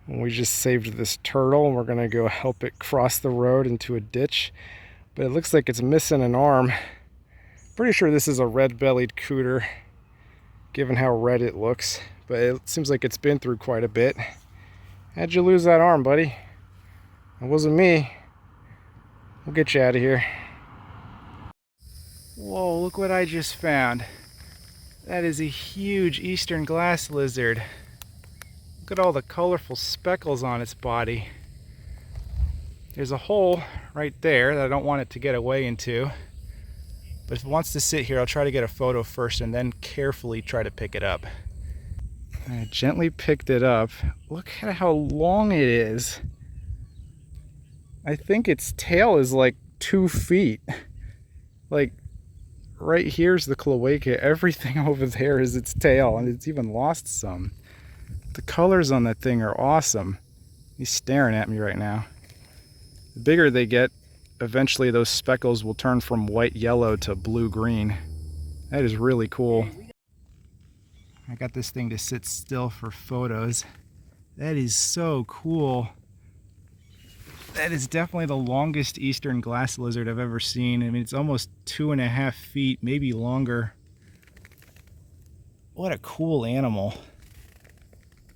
We just saved this turtle and we're gonna go help it cross the road into a ditch. But it looks like it's missing an arm. Pretty sure this is a red-bellied cooter, given how red it looks. But it seems like it's been through quite a bit. How'd you lose that arm, buddy? It wasn't me. We'll get you out of here. Whoa, look what I just found. That is a huge eastern glass lizard. Look at all the colorful speckles on its body. There's a hole right there that I don't want it to get away into. But if it wants to sit here, I'll try to get a photo first and then carefully try to pick it up. I gently picked it up. Look at how long it is. I think its tail is like 2 feet. Like, right here's the cloaca. Everything over there is its tail, and it's even lost some. The colors on that thing are awesome. He's staring at me right now. The bigger they get, eventually those speckles will turn from white yellow to blue green. That is really cool. I got this thing to sit still for photos. That is so cool. That is definitely the longest eastern glass lizard I've ever seen. I mean, it's almost 2.5 feet, maybe longer. What a cool animal.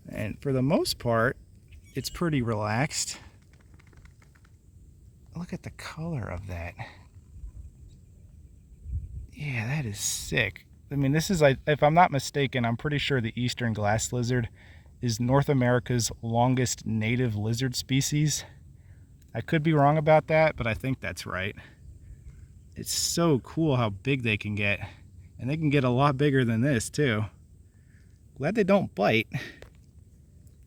And for the most part, it's pretty relaxed. Look at the color of that. Yeah, that is sick. I mean, this is, if I'm not mistaken, I'm pretty sure the eastern glass lizard is North America's longest native lizard species. I could be wrong about that, but I think that's right. It's so cool how big they can get. And they can get a lot bigger than this, too. Glad they don't bite.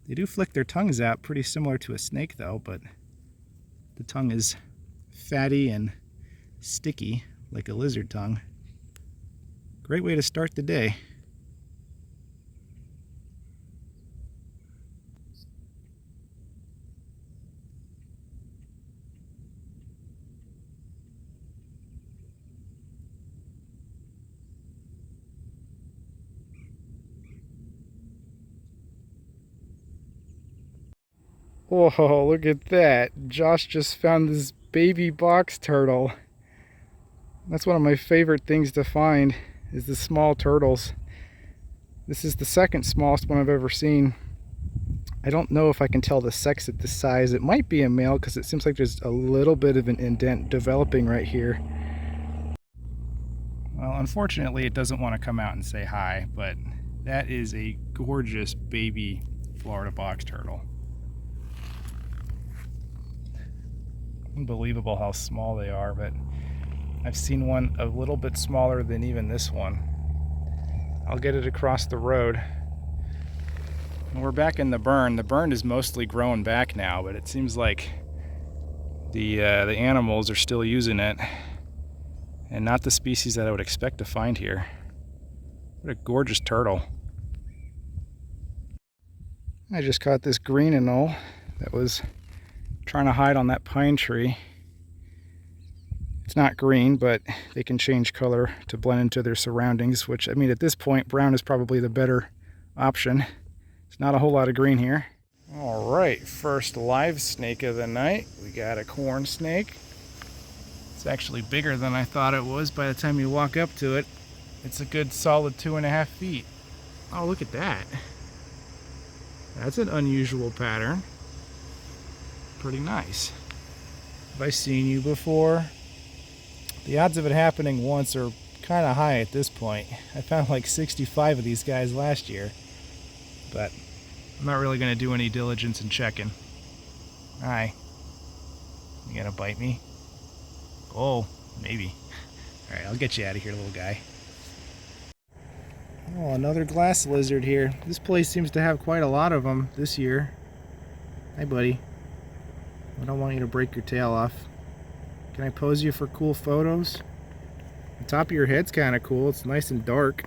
They do flick their tongues out, pretty similar to a snake, though, but the tongue is fatty and sticky, like a lizard tongue. Great way to start the day. Whoa, look at that. Josh just found this baby box turtle. That's one of my favorite things to find, is the small turtles. This is the second smallest one I've ever seen. I don't know if I can tell the sex at this size. It might be a male because it seems like there's a little bit of an indent developing right here. Well, unfortunately, it doesn't want to come out and say hi, but that is a gorgeous baby Florida box turtle. Unbelievable how small they are, but I've seen one a little bit smaller than even this one. I'll get it across the road. And we're back in the burn. The burn is mostly growing back now, but it seems like the animals are still using it, and not the species that I would expect to find here. What a gorgeous turtle. I just caught this green anole that was trying to hide on that pine tree. It's not green, but they can change color to blend into their surroundings, which, I mean, at this point, brown is probably the better option. There's not a whole lot of green here. All right, first live snake of the night. We got a corn snake. It's actually bigger than I thought it was by the time you walk up to it. It's a good solid 2.5 feet. Oh, look at that. That's an unusual pattern. Pretty nice. Have I seen you before? The odds of it happening once are kind of high at this point. I found like 65 of these guys last year, but I'm not really going to do any diligence in checking. Hi. You gonna bite me? Oh, maybe. Alright, I'll get you out of here, little guy. Oh, another glass lizard here. This place seems to have quite a lot of them this year. Hi, buddy. I don't want you to break your tail off. Can I pose you for cool photos? The top of your head's kind of cool. It's nice and dark.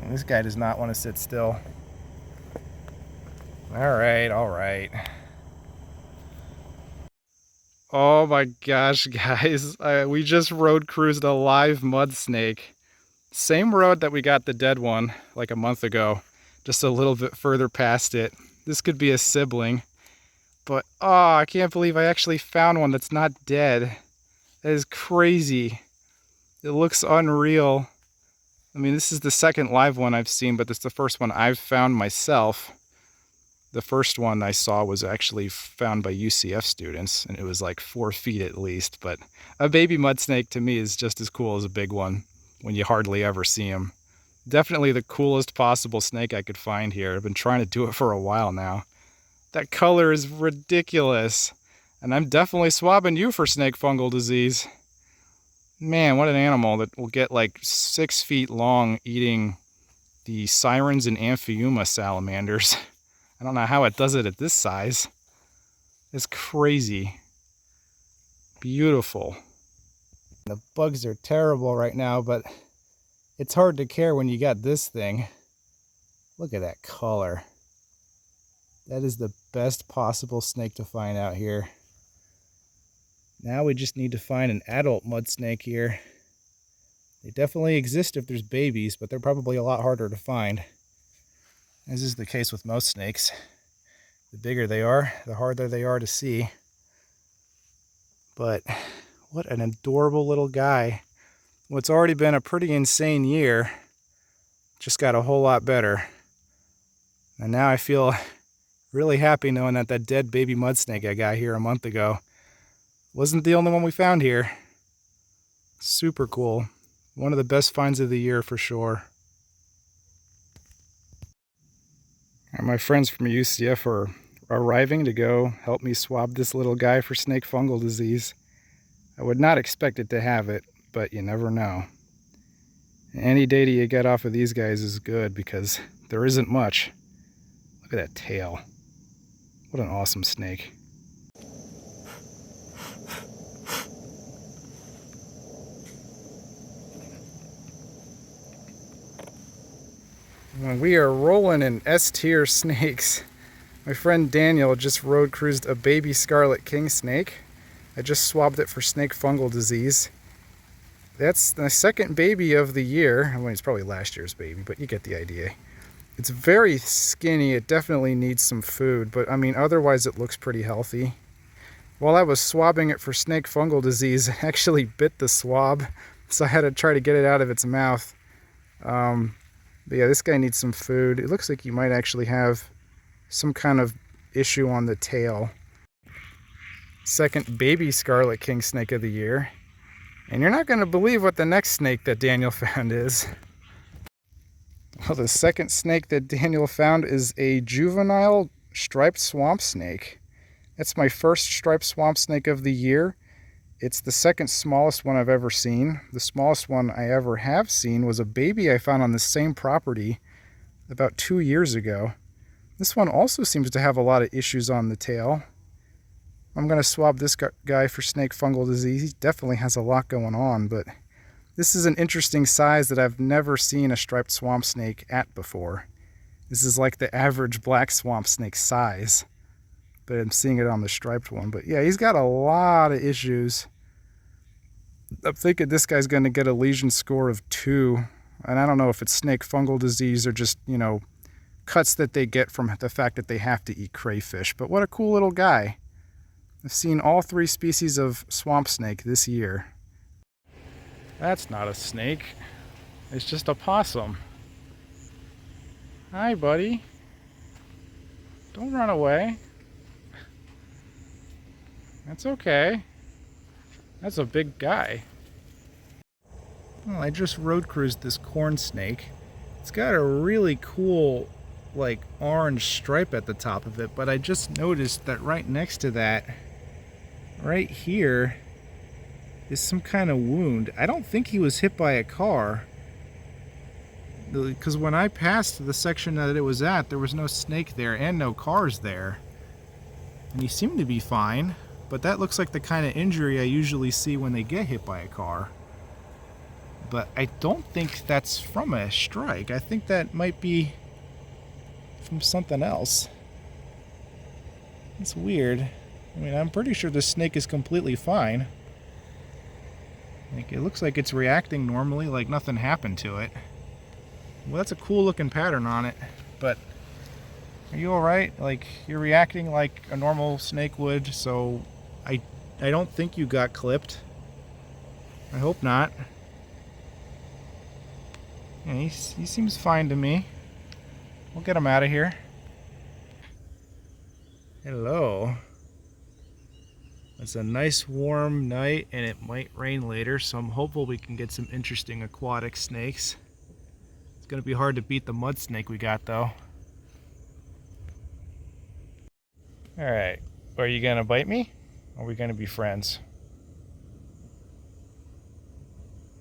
And this guy does not want to sit still. Alright, alright. Oh my gosh, guys. We just road cruised a live Mudsnake. Same road that we got the dead one like a month ago. just a little bit further past it. This could be a sibling. But, oh, I can't believe I actually found one that's not dead. That is crazy. It looks unreal. I mean, this is the second live one I've seen, but it's the first one I've found myself. The first one I saw was actually found by UCF students, and it was like 4 feet at least. But a baby mud snake to me is just as cool as a big one when you hardly ever see them. Definitely the coolest possible snake I could find here. I've been trying to do it for a while now. That color is ridiculous. And I'm definitely swabbing you for snake fungal disease. Man, what an animal that will get like 6 feet long eating the sirens and Amphiuma salamanders. I don't know how it does it at this size. It's crazy. Beautiful. The bugs are terrible right now, but it's hard to care when you got this thing. Look at that color. That is the best possible snake to find out here. Now we just need to find an adult mud snake here. They definitely exist if there's babies, but they're probably a lot harder to find. As is the case with most snakes. The bigger they are, the harder they are to see. But what an adorable little guy. What's already been a pretty insane year just got a whole lot better. And now I feel really happy knowing that that dead baby mud snake I got here a month ago wasn't the only one we found here. Super cool. One of the best finds of the year for sure. And my friends from UCF are arriving to go help me swab this little guy for snake fungal disease. I would not expect it to have it, but you never know. Any data you get off of these guys is good because there isn't much. Look at that tail. What an awesome snake. Well, we are rolling in S-tier snakes. My friend Daniel just road cruised a baby scarlet king snake. I just swabbed it for snake fungal disease. That's the second baby of the year. I mean, it's probably last year's baby, but you get the idea. It's very skinny. It definitely needs some food, but I mean, otherwise it looks pretty healthy. While I was swabbing it for snake fungal disease, it actually bit the swab, so I had to try to get it out of its mouth. But yeah, this guy needs some food. It looks like he might actually have some kind of issue on the tail. Second baby scarlet king snake of the year. And you're not going to believe what the next snake that Daniel found is. Well, the second snake that Daniel found is a juvenile striped swamp snake. That's my first striped swamp snake of the year. It's the second smallest one I've ever seen. The smallest one I ever have seen was a baby I found on the same property about 2 years ago. This one also seems to have a lot of issues on the tail. I'm going to swab this guy for snake fungal disease. He definitely has a lot going on, but this is an interesting size that I've never seen a striped swamp snake at before. This is like the average black swamp snake size, but I'm seeing it on the striped one. But yeah, he's got a lot of issues. I'm thinking this guy's going to get a lesion score of 2, and I don't know if it's snake fungal disease or just, you know, cuts that they get from the fact that they have to eat crayfish. But what a cool little guy. I've seen all 3 species of swamp snake this year. That's not a snake. It's just a possum. Hi, buddy. Don't run away. That's okay. That's a big guy. Well, I just road cruised this corn snake. It's got a really cool, like, orange stripe at the top of it, but I just noticed that right next to that, right here, is some kind of wound. I don't think he was hit by a car, because when I passed the section that it was at, there was no snake there and no cars there. And he seemed to be fine, but that looks like the kind of injury I usually see when they get hit by a car. But I don't think that's from a strike. I think that might be from something else. It's weird. I mean, I'm pretty sure this snake is completely fine. Like, it looks like it's reacting normally, like nothing happened to it. Well, that's a cool looking pattern on it. but are you alright? Like, you're reacting like a normal snake would, so I don't think you got clipped. I hope not. Yeah, he seems fine to me. We'll get him out of here. Hello. It's a nice warm night and it might rain later, so I'm hopeful we can get some interesting aquatic snakes. It's gonna be hard to beat the mud snake we got though. Alright, are you gonna bite me? Or are we gonna be friends?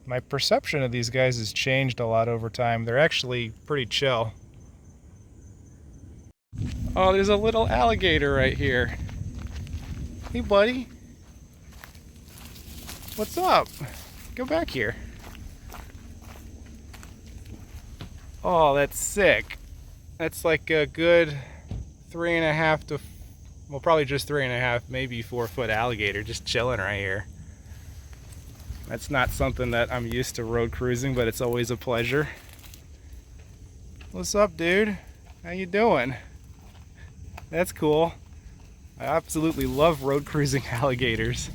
My perception of these guys has changed a lot over time. They're actually pretty chill. Oh, there's a little alligator right here. Hey, buddy. What's up? Go back here. Oh, that's sick. That's like a good 3.5 to, well, probably just 3.5, maybe 4 foot alligator just chilling right here. That's not something that I'm used to road cruising, but it's always a pleasure. What's up, dude? How you doing? That's cool. I absolutely love road cruising alligators.